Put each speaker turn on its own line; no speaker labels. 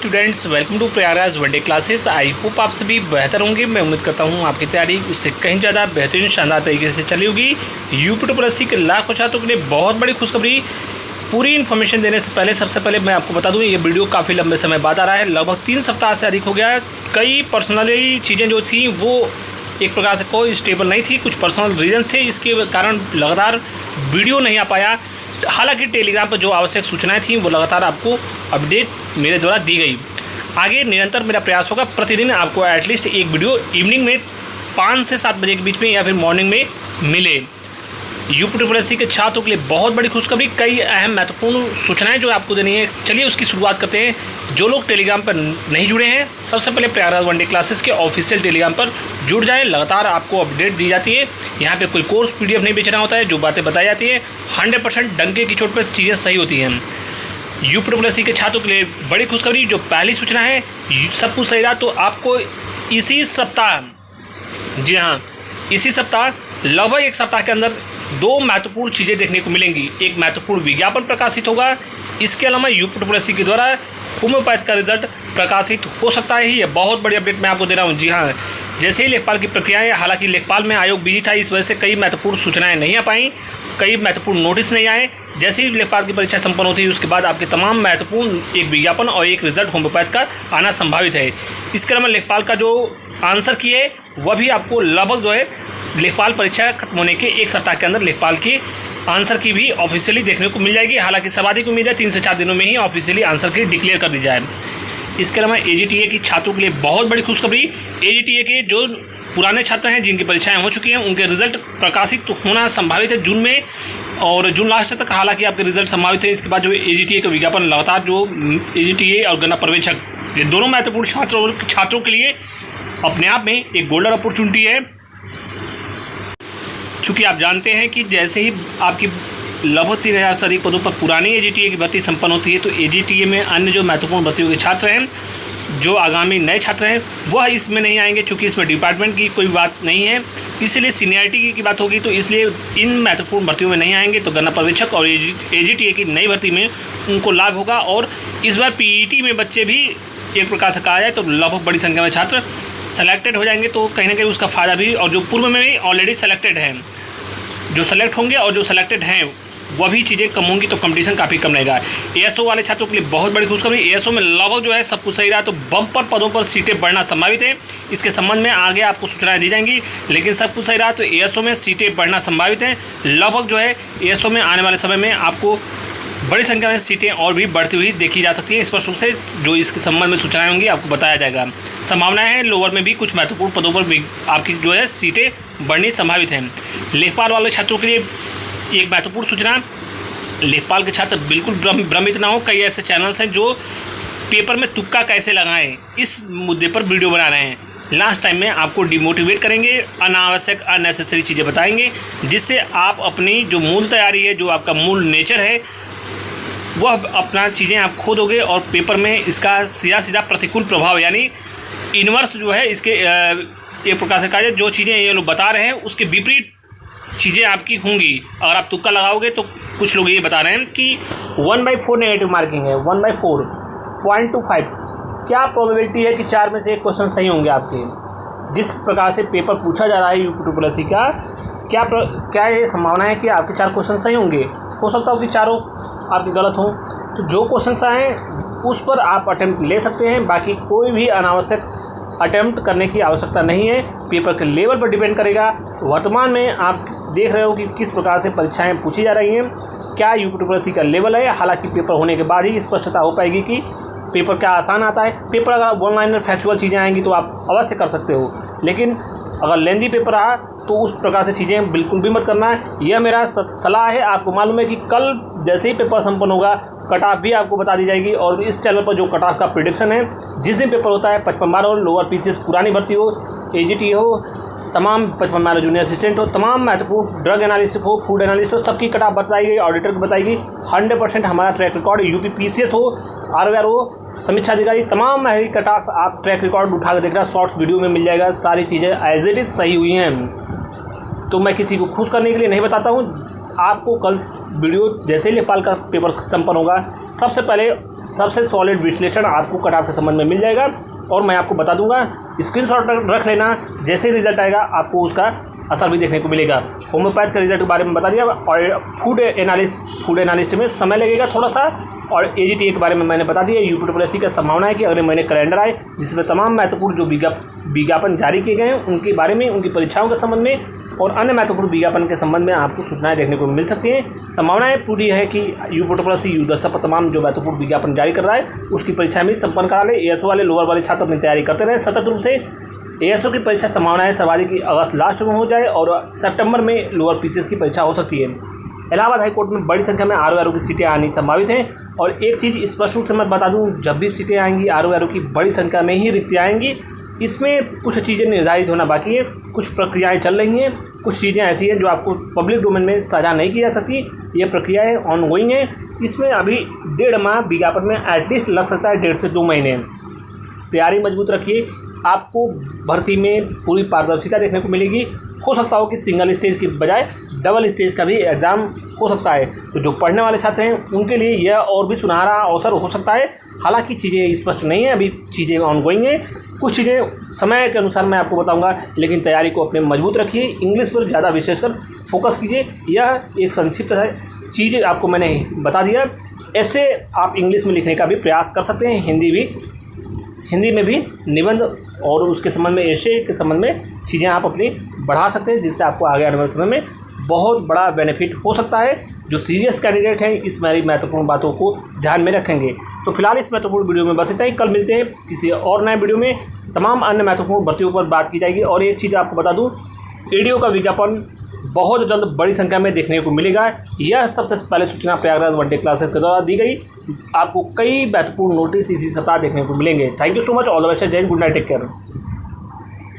Students, welcome to Prayagraj one day classes. I hope आप सभी बेहतर होंगे। मैं उम्मीद करता हूँ आपकी तैयारी उससे कहीं ज़्यादा बेहतरीन शानदार तरीके से चली होगी। यूपी ट्रिपल के लाखों छात्रों के लिए बहुत बड़ी खुशखबरी। पूरी इन्फॉर्मेशन देने से पहले सबसे पहले मैं आपको बता दूँ, ये वीडियो काफ़ी लंबे समय बाद आ रहा है, लगभग 3 सप्ताह से अधिक हो गया है। कई पर्सनली चीज़ें जो थी वो एक प्रकार से कोई स्टेबल नहीं थी, कुछ पर्सनल रीजन थे, इसके कारण लगातार वीडियो नहीं आ पाया। हालांकि टेलीग्राम पर जो आवश्यक सूचनाएं थी वो लगातार आपको अपडेट मेरे द्वारा दी गई। आगे निरंतर मेरा प्रयास होगा, प्रतिदिन आपको एटलीस्ट एक वीडियो इवनिंग में 5 से 7 बजे के बीच में या फिर मॉर्निंग में मिले। यूपी ट्रिपल के छात्रों के लिए बहुत बड़ी खुशखबरी, कई अहम महत्वपूर्ण सूचनाएं जो आपको देनी है। चलिए उसकी शुरुआत करते हैं। जो लोग टेलीग्राम पर नहीं जुड़े हैं, सबसे पहले प्रयागराज वनडे क्लासेस के ऑफिशियल टेलीग्राम पर जुड़ जाएं। लगातार आपको अपडेट दी जाती है। यहाँ पे कोई कोर्स पीडीएफ नहीं बेचना होता है, जो बातें बताई जाती है 100% डंके की चोट पर चीज़ें सही होती हैं। यूपी ट्रिपल के छात्रों के लिए बड़ी खुशखबरी, जो पहली सूचना है, सब कुछ सही रहा तो आपको इसी सप्ताह, जी हाँ इसी सप्ताह लगभग एक सप्ताह के अंदर 2 महत्वपूर्ण चीज़ें देखने को मिलेंगी। एक महत्वपूर्ण विज्ञापन प्रकाशित होगा। इसके अलावा यूपी ट्रिपल के द्वारा होम्योपैथ का रिजल्ट प्रकाशित हो सकता है। ये बहुत बड़ी अपडेट मैं आपको दे रहा हूँ। जी हाँ, जैसे ही लेखपाल की प्रक्रियाएं, हालांकि लेखपाल में आयोग बिजी था, इस वजह से कई महत्वपूर्ण सूचनाएं नहीं आ पाई, कई महत्वपूर्ण नोटिस नहीं आए। जैसे ही लेखपाल की परीक्षा संपन्न होती है उसके बाद आपके तमाम महत्वपूर्ण एक विज्ञापन और एक रिजल्ट होम्योपैथ का आना संभावित है। इसके अलावा लेखपाल का जो आंसर की है वह भी आपको लगभग जो है लेखपाल परीक्षा खत्म होने के एक सप्ताह के अंदर लेखपाल की आंसर की भी ऑफिशियली देखने को मिल जाएगी। हालांकि सर्वाधिक उम्मीद है 3 से 4 दिनों में ही ऑफिशियली आंसर की डिक्लेयर कर दी जाए। इसके अलावा एजीटीए की छात्रों के लिए बहुत बड़ी खुशखबरी। एजीटीए के जो पुराने छात्र हैं जिनकी परीक्षाएं हो चुकी हैं, उनके रिजल्ट प्रकाशित होना संभावित है जून में और जून लास्ट तक। हालांकि आपके रिजल्ट संभावित है। इसके बाद जो एजीटीए का विज्ञापन लगातार, जो एजीटीए और गणना पर्यवेक्षक, ये दोनों महत्वपूर्ण छात्रों के लिए अपने आप में एक गोल्डन अपॉर्चुनिटी है। चूँकि आप जानते हैं कि जैसे ही आपकी लगभग 3000 से अधिक पदों पर पुरानी एजीटीए की भर्ती संपन्न होती है, तो एजीटीए में अन्य जो महत्वपूर्ण भर्तियों के छात्र हैं, जो आगामी नए छात्र हैं, वह इसमें नहीं आएंगे। चूँकि इसमें डिपार्टमेंट की कोई बात नहीं है, इसलिए सीनियरिटी की बात होगी, तो इसलिए इन महत्वपूर्ण भर्तियों में नहीं आएंगे। तो गणना पर्यवेक्षक और एजीटीए की नई भर्ती में उनको लाभ होगा। और इस बार पीईटी में बच्चे भी एक प्रकार से कहा जाए तो लगभग बड़ी संख्या में छात्र सेलेक्टेड हो जाएंगे, तो कहीं ना कहीं उसका फ़ायदा भी, और जो पूर्व में भी ऑलरेडी सेलेक्टेड हैं, जो सेलेक्ट होंगे और जो सेलेक्टेड हैं वह भी चीज़ें कम होंगी, तो कंपटीशन काफ़ी कम रहेगा। एएसओ वाले छात्रों के लिए बहुत बड़ी खुशखबरी। एएसओ में लगभग जो है सब कुछ सही रहा तो बम्पर पदों पर सीटें बढ़ना संभावित है। इसके संबंध में आगे आपको सूचनाएं दी जाएंगी, लेकिन सब कुछ सही रहा तो एएसओ में सीटें बढ़ना संभावित है। लगभग जो है एएसओ में आने वाले समय में आपको बड़ी संख्या में सीटें और भी बढ़ती हुई देखी जा सकती है। स्पष्ट रूप से जो इसके संबंध में सूचनाएं होंगी आपको बताया जाएगा। संभावनाएं हैं लोअर में भी कुछ महत्वपूर्ण पदों पर भी आपकी जो है सीटें बढ़नी संभावित हैं। लेखपाल वाले छात्रों के लिए एक महत्वपूर्ण सूचना, लेखपाल के छात्र बिल्कुल भ्रमित ना हो। कई ऐसे चैनल्स हैं जो पेपर में तुक्का कैसे लगाएं इस मुद्दे पर वीडियो बना रहे हैं। लास्ट टाइम में आपको डिमोटिवेट करेंगे, अनावश्यक अननेसेसरी चीज़ें बताएंगे, जिससे आप अपनी जो मूल तैयारी है, जो आपका मूल नेचर है, वह अपना चीज़ें आप खो दोगे और पेपर में इसका सीधा प्रतिकूल प्रभाव, यानी इन्वर्स जो है इसके एक प्रकार से कहा जाए, जो चीज़ें ये लोग बता रहे हैं उसके विपरीत चीज़ें आपकी होंगी अगर आप तुक्का लगाओगे। तो कुछ लोग ये बता रहे हैं कि 1/4 नेगेटिव मार्किंग है, 1/4 0.25। क्या प्रोबेबिलिटी है कि 4 में से 1 क्वेश्चन सही होंगे आपके? जिस प्रकार से पेपर पूछा जा रहा है यूपी ट्रिपल का, क्या ये संभावना है कि आपके 4 क्वेश्चन सही होंगे? हो सकता हो कि चारों आपके गलत हों। तो जो क्वेश्चन आए उस पर आप अटेम्प्ट ले सकते हैं, बाकी कोई भी अनावश्यक अटेम्प्ट करने की आवश्यकता नहीं है। पेपर के लेवल पर डिपेंड करेगा। वर्तमान में आप देख रहे हो कि किस प्रकार से परीक्षाएं पूछी जा रही हैं, क्या यूपी ट्रिपल का लेवल है। हालांकि पेपर होने के बाद ही स्पष्टता हो पाएगी कि पेपर क्या आसान आता है। पेपर अगर वन लाइनर फैक्चुअल चीज़ें आएंगी तो आप अवश्य कर सकते हो, लेकिन अगर लेंदी पेपर रहा तो उस प्रकार से चीज़ें बिल्कुल भी मत करना है। यह मेरा सलाह है। आपको मालूम है कि कल जैसे ही पेपर संपन्न होगा, कट ऑफ भी आपको बता दी जाएगी। और इस चैनल पर जो कट ऑफ का प्रेडिक्शन है, जिस दिन पेपर होता है, 55 हो, लोअर पीसीएस पुरानी भर्ती हो, एजीटी हो, तमाम 55 जूनियर असिस्टेंट हो, तमाम महत्वपूर्ण ड्रग एनालिस्ट हो, फूड एनालिस्ट हो, सबकी कट ऑफ बताई गई, ऑडिटर की बताएगी। 100% हमारा ट्रैक रिकॉर्ड, यूपी पीसीएस हो, आरओआर हो, समीक्षा अधिकारी, तमाम कट ऑफ आप ट्रैक रिकॉर्ड उठा कर देख रहा, शॉर्ट्स वीडियो में मिल जाएगा। सारी चीज़ें एज इट इज़ सही हुई हैं। तो मैं किसी को खुश करने के लिए नहीं बताता हूँ। आपको कल वीडियो जैसे ही लेखपाल का पेपर संपन्न होगा, सबसे पहले सबसे सॉलिड विश्लेषण आपको कट ऑफ के संबंध में मिल जाएगा और मैं आपको बता दूंगा, स्क्रीनशॉट रख लेना, जैसे ही रिजल्ट आएगा आपको उसका असर भी देखने को मिलेगा। होम्योपैथ के रिजल्ट के बारे में बता दिया और फूड एनालिस्ट में समय लगेगा थोड़ा सा, और AGTA के बारे में मैंने बता दिया। UPSSC का संभावना है कि अगले महीने कैलेंडर आए जिसमें तमाम महत्वपूर्ण जो विज्ञापन जारी किए गए हैं उनके बारे में, उनकी परीक्षाओं के संबंध में और अन्य महत्वपूर्ण विज्ञापन के संबंध में आपको सूचनाएं देखने को मिल सकती हैं। संभावनाएं पूरी है कि UPSSC UDSA पर तमाम जो महत्वपूर्ण विज्ञापन जारी कर रहा है उसकी परीक्षाएं भी संपन्न करा ले। ASO वाले लोअर वाले छात्र अपनी तैयारी करते रहें सतत रूप से। ASO की परीक्षा संभावना है सर्वाधिक की अगस्त लास्ट में हो जाए और सितंबर में लोअर PCS की परीक्षा हो सकती है। इलाहाबाद हाईकोर्ट में बड़ी संख्या में RO की सीटें आनी संभावित हैं और एक चीज़ स्पष्ट रूप से मैं बता दूं, जब भी सीटें आएंगी RO की बड़ी संख्या में ही रिक्तियाँ आएंगी। इसमें कुछ चीज़ें निर्धारित होना बाकी है, कुछ प्रक्रियाएं चल रही हैं, कुछ चीज़ें ऐसी हैं जो आपको पब्लिक डोमेन में साझा नहीं की जा सकती। ये प्रक्रियाएं ऑनगोइंग हैं। इसमें अभी 1.5 माह विज्ञापन में एटलीस्ट लग सकता है, 1.5 से 2 महीने। तैयारी मजबूत रखिए, आपको भर्ती में पूरी पारदर्शिता देखने को मिलेगी। हो सकता हो कि सिंगल स्टेज की बजाय डबल स्टेज का भी एग्ज़ाम हो सकता है, तो जो पढ़ने वाले छात्र हैं उनके लिए यह और भी सुनहरा अवसर हो सकता है। हालांकि चीज़ें स्पष्ट नहीं है, अभी चीज़ें ऑनगोइंग हैं, कुछ चीज़ें समय के अनुसार मैं आपको बताऊंगा, लेकिन तैयारी को अपने मजबूत रखिए। इंग्लिश पर ज़्यादा विशेषकर फोकस कीजिए। यह एक संक्षिप्त चीज़ आपको मैंने बता दिया। ऐसे आप इंग्लिश में लिखने का भी प्रयास कर सकते हैं, हिंदी में भी निबंध और उसके संबंध में एशे के संबंध में चीज़ें आप अपनी बढ़ा सकते हैं, जिससे आपको आगे आने वाले समय में बहुत बड़ा बेनिफिट हो सकता है। जो सीरियस कैंडिडेट हैं इस मेरी महत्वपूर्ण बातों को ध्यान में रखेंगे। तो फिलहाल इस महत्वपूर्ण वीडियो में बस इतना ही। कल मिलते हैं किसी और नए वीडियो में, तमाम अन्य महत्वपूर्ण भर्तियों पर बात की जाएगी। और एक चीज़ आपको बता दूँ, ADO का विज्ञापन बहुत जल्द बड़ी संख्या में देखने को मिलेगा। यह सबसे पहले सूचना प्रयागराज वन डे क्लासेस के द्वारा दी गई। आपको कई महत्वपूर्ण नोटिस इसी सप्ताह देखने को मिलेंगे। Thank you so much, all the best, जय Hind, good night, take care.